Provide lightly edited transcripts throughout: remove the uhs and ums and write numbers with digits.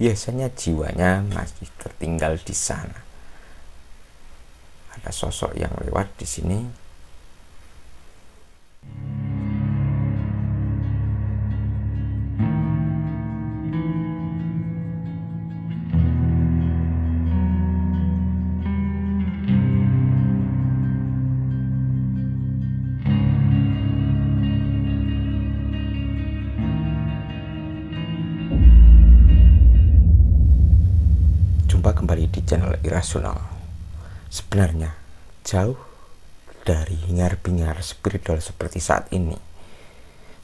biasanya jiwanya masih tertinggal di sana. Ada sosok yang lewat di sini. Jumpa kembali di channel Irasional. Sebenarnya jauh dari hingar-bingar spiritual seperti saat ini,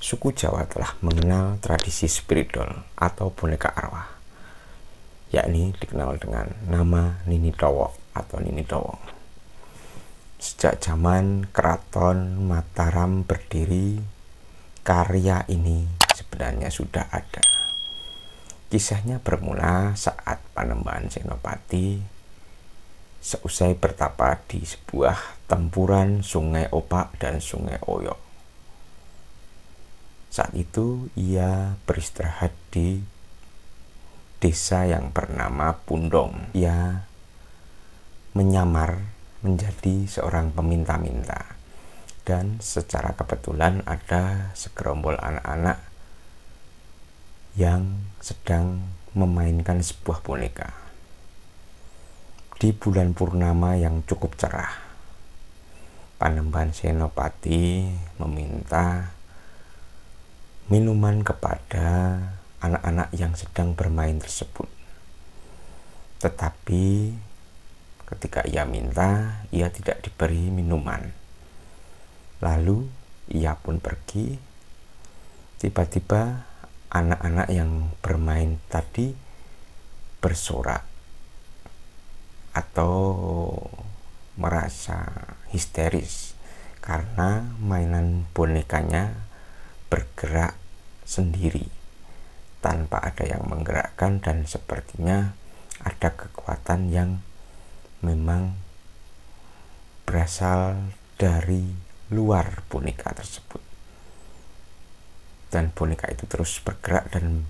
suku Jawa telah mengenal tradisi spiritual atau boneka arwah, yakni dikenal dengan nama Nini Tawong atau Nini Tawong. Sejak zaman Keraton Mataram berdiri, karya ini sebenarnya sudah ada. Kisahnya bermula saat Panembahan Senopati seusai bertapa di sebuah tempuran Sungai Opak dan Sungai Oyo. Saat itu ia beristirahat di desa yang bernama Pundong. Ia menyamar menjadi seorang peminta-minta, dan secara kebetulan ada segerombol anak-anak yang sedang memainkan sebuah boneka. Di bulan purnama yang cukup cerah, Panembahan Senopati meminta minuman kepada anak-anak yang sedang bermain tersebut. Tetapi ketika ia minta, ia tidak diberi minuman. Lalu ia pun pergi. Tiba-tiba anak-anak yang bermain tadi bersorak atau merasa histeris karena mainan bonekanya bergerak sendiri tanpa ada yang menggerakkan, dan sepertinya ada kekuatan yang memang berasal dari luar boneka tersebut. Dan boneka itu terus bergerak dan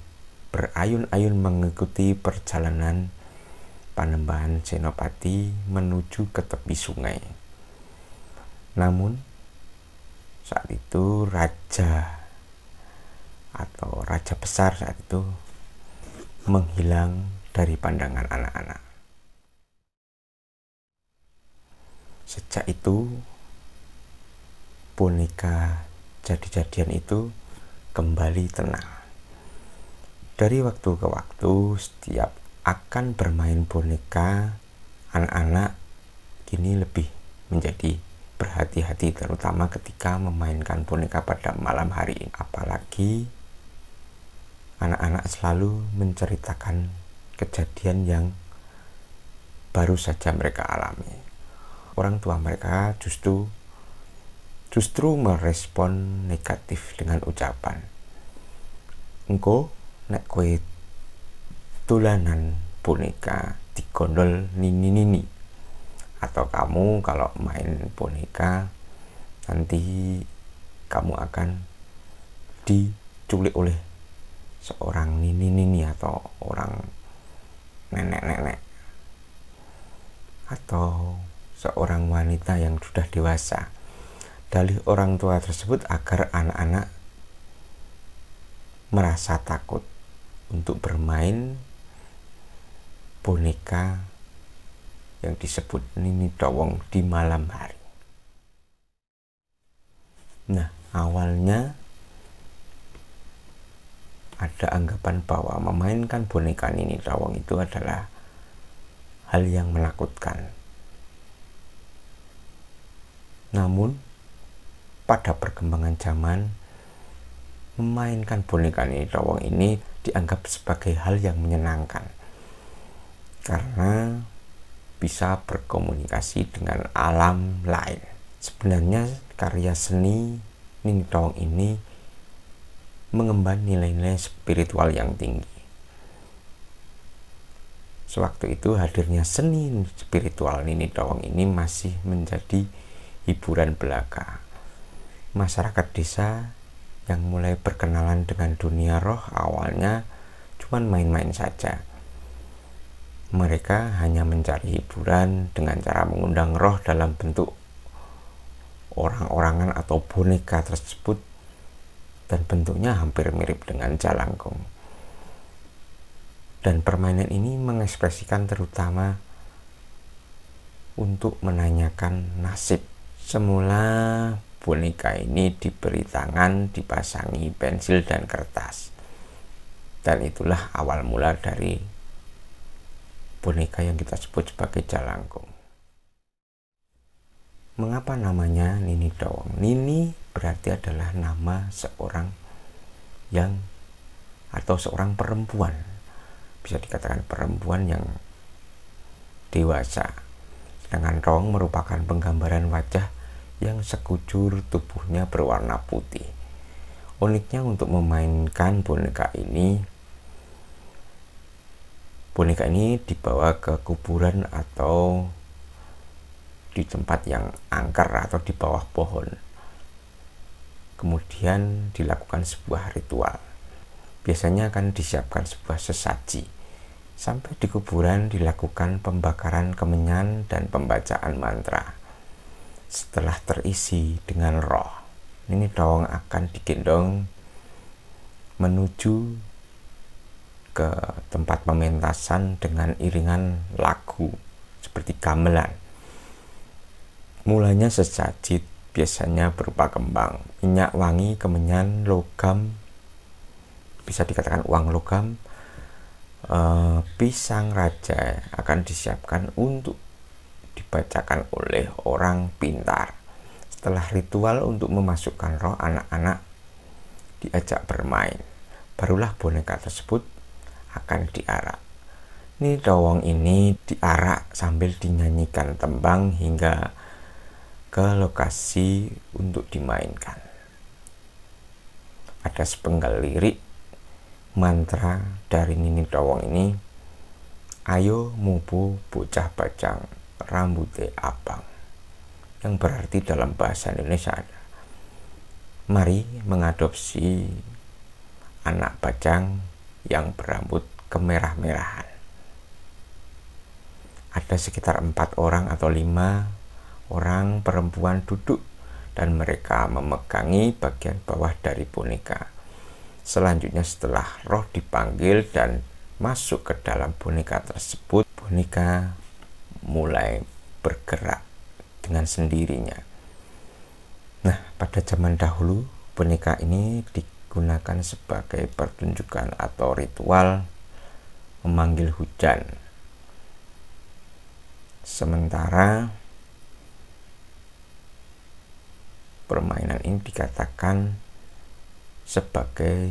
berayun-ayun mengikuti perjalanan Panembahan Senopati menuju ke tepi sungai. Namun saat itu raja atau raja besar saat itu menghilang dari pandangan anak-anak. Sejak itu boneka jadi-jadian itu kembali tenang. Dari waktu ke waktu, setiap akan bermain boneka, anak-anak kini lebih menjadi berhati-hati, terutama ketika memainkan boneka pada malam hari. Apalagi anak-anak selalu menceritakan kejadian yang baru saja mereka alami. Orang tua mereka justru merespon negatif dengan ucapan, "Engko nek kowe tulanan boneka digondol nini-nini," atau "kamu kalau main boneka nanti kamu akan diculik oleh seorang nini-nini atau orang nenek-nenek atau seorang wanita yang sudah dewasa." Dalih orang tua tersebut agar anak-anak merasa takut untuk bermain boneka yang disebut Nini Tawong di malam hari. Nah, awalnya ada anggapan bahwa memainkan boneka Nini Tawong itu adalah hal yang menakutkan. Namun pada perkembangan zaman, memainkan boneka Nini Tawong ini dianggap sebagai hal yang menyenangkan karena bisa berkomunikasi dengan alam lain. Sebenarnya karya seni Nini Tawong ini mengemban nilai-nilai spiritual yang tinggi. Sewaktu itu hadirnya seni spiritual Nini Tawong ini masih menjadi hiburan belaka. Masyarakat desa yang mulai berkenalan dengan dunia roh awalnya cuman main-main saja. Mereka hanya mencari hiburan dengan cara mengundang roh dalam bentuk orang-orangan atau boneka tersebut, dan bentuknya hampir mirip dengan jalangkung. Dan permainan ini mengekspresikan terutama untuk menanyakan nasib. Semula boneka ini diberi tangan, dipasangi pensil dan kertas, dan itulah awal mula dari boneka yang kita sebut sebagai jalangkung. Mengapa namanya Nini Dawang? Nini berarti adalah nama seorang yang atau seorang perempuan, bisa dikatakan perempuan yang dewasa. Sedangkan Dawang merupakan penggambaran wajah yang sekujur tubuhnya berwarna putih. Uniknya untuk memainkan boneka ini dibawa ke kuburan atau di tempat yang angker atau di bawah pohon. Kemudian dilakukan sebuah ritual. Biasanya akan disiapkan sebuah sesaji. Sampai di kuburan dilakukan pembakaran kemenyan dan pembacaan mantra. Setelah terisi dengan roh, Nini Dawang akan digendong menuju ke tempat pementasan dengan iringan lagu seperti gamelan. Mulanya sesaji biasanya berupa kembang, minyak wangi, kemenyan, logam, bisa dikatakan uang logam, pisang raja akan disiapkan untuk dibacakan oleh orang pintar. Setelah ritual untuk memasukkan roh, anak-anak diajak bermain. Barulah boneka tersebut akan diarak. Nini Dawang ini diarak sambil dinyanyikan tembang hingga ke lokasi untuk dimainkan. Ada sepenggal lirik mantra dari Nini Dawang ini, ayo mubu bocah bajang rambute abang, yang berarti dalam bahasa Indonesia ada, mari mengadopsi anak bajang yang berambut kemerah-merahan. Ada sekitar 4 orang atau 5 orang perempuan duduk dan mereka memegangi bagian bawah dari boneka. Selanjutnya setelah roh dipanggil dan masuk ke dalam boneka tersebut, boneka mulai bergerak dengan sendirinya. Nah, pada zaman dahulu boneka ini digunakan sebagai pertunjukan atau ritual memanggil hujan. Sementara permainan ini dikatakan sebagai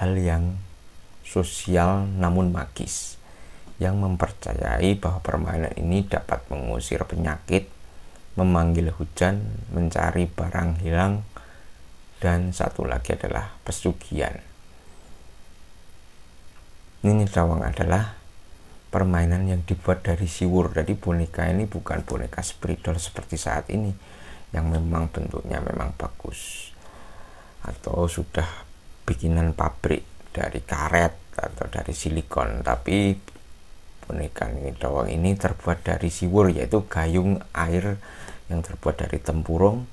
hal yang sosial namun magis, yang mempercayai bahwa permainan ini dapat mengusir penyakit, memanggil hujan, mencari barang hilang, dan satu lagi adalah pesugihan. Nini Dawang adalah permainan yang dibuat dari siwur. Jadi boneka ini bukan boneka spidol seperti saat ini yang memang bentuknya memang bagus atau sudah bikinan pabrik dari karet atau dari silikon, tapi boneka Nini Dawang ini terbuat dari siwur, yaitu gayung air yang terbuat dari tempurung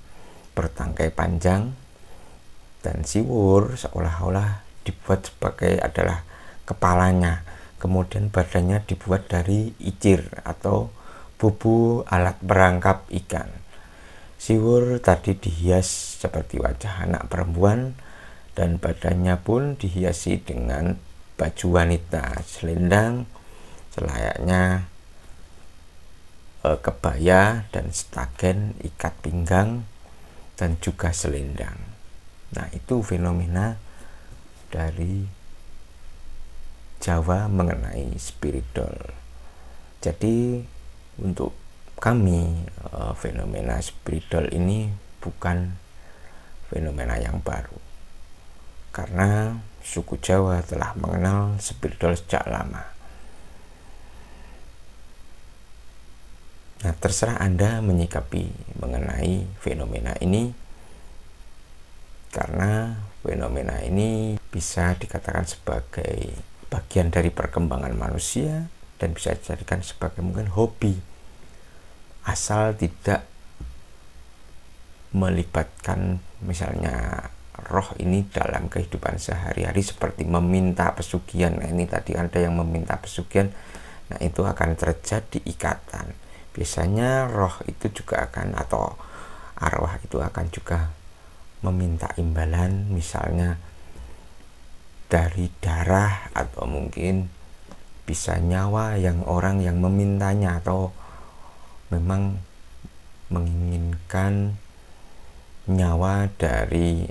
bertangkai panjang, dan siwur seolah-olah dibuat sebagai adalah kepalanya, kemudian badannya dibuat dari icir atau bubu alat perangkap ikan. Siwur tadi dihias seperti wajah anak perempuan dan badannya pun dihiasi dengan baju wanita, selendang selayaknya kebaya dan stagen, ikat pinggang, dan juga selendang. Nah, itu fenomena dari Jawa mengenai spidol. Jadi untuk kami fenomena spidol ini bukan fenomena yang baru, karena suku Jawa telah mengenal spidol sejak lama. Nah, terserah Anda menyikapi mengenai fenomena ini, karena fenomena ini bisa dikatakan sebagai bagian dari perkembangan manusia dan bisa dijadikan sebagai mungkin hobi, asal tidak melibatkan misalnya roh ini dalam kehidupan sehari-hari seperti meminta pesugihan. Nah, ini tadi ada yang meminta pesugihan, nah itu akan terjadi ikatan. Biasanya roh itu juga akan, atau arwah itu akan juga meminta imbalan, misalnya dari darah, atau mungkin bisa nyawa yang orang yang memintanya, atau memang menginginkan nyawa dari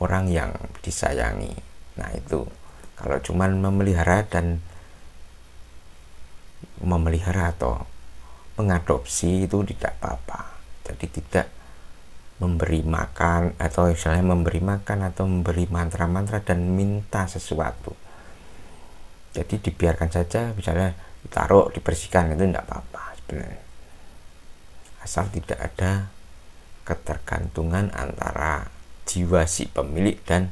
orang yang disayangi. Nah itu kalau cuman memelihara atau mengadopsi itu tidak apa-apa. Jadi tidak memberi makan, atau misalnya memberi makan atau memberi mantra-mantra dan minta sesuatu. Jadi dibiarkan saja, misalnya ditaruh, dibersihkan, itu tidak apa-apa sebenarnya, asal tidak ada ketergantungan antara jiwa si pemilik dan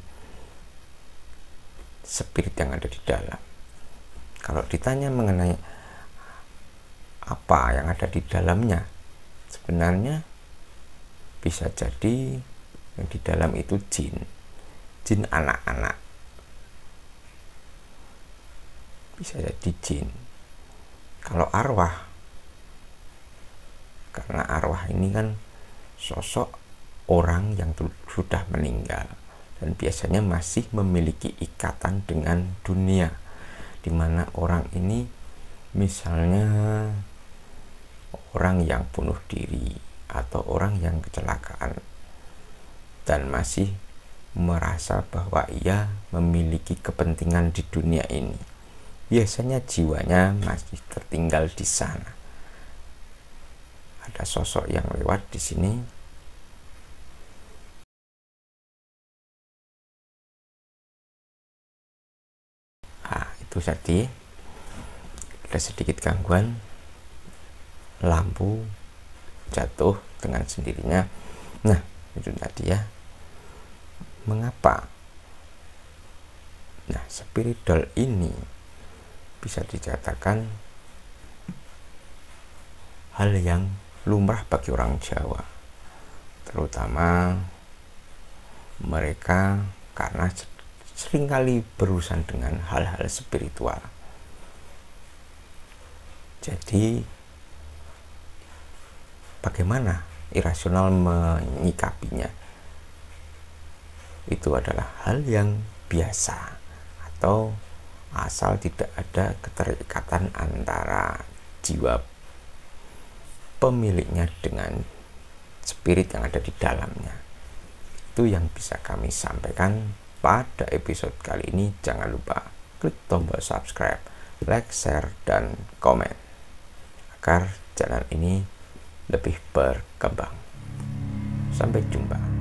spirit yang ada di dalam. Kalau ditanya mengenai apa yang ada di dalamnya, sebenarnya bisa jadi yang di dalam itu jin anak-anak, bisa jadi jin. Kalau arwah, karena arwah ini kan sosok orang yang sudah meninggal dan biasanya masih memiliki ikatan dengan dunia, dimana orang ini misalnya orang yang bunuh diri atau orang yang kecelakaan dan masih merasa bahwa ia memiliki kepentingan di dunia ini, biasanya jiwanya masih tertinggal di sana. Ada sosok yang lewat di sini, itu tadi ada sedikit gangguan, lampu jatuh dengan sendirinya. Nah itu tadi ya, mengapa spirit doll ini bisa dikatakan hal yang lumrah bagi orang Jawa, terutama mereka karena seringkali berurusan dengan hal-hal spiritual. Jadi bagaimana irasional menyikapinya? Itu adalah hal yang biasa, atau asal tidak ada keterikatan antara jiwa pemiliknya dengan spirit yang ada di dalamnya. Itu yang bisa kami sampaikan pada episode kali ini. Jangan lupa klik tombol subscribe, like, share, dan komen agar channel ini lebih berkembang. Sampai jumpa.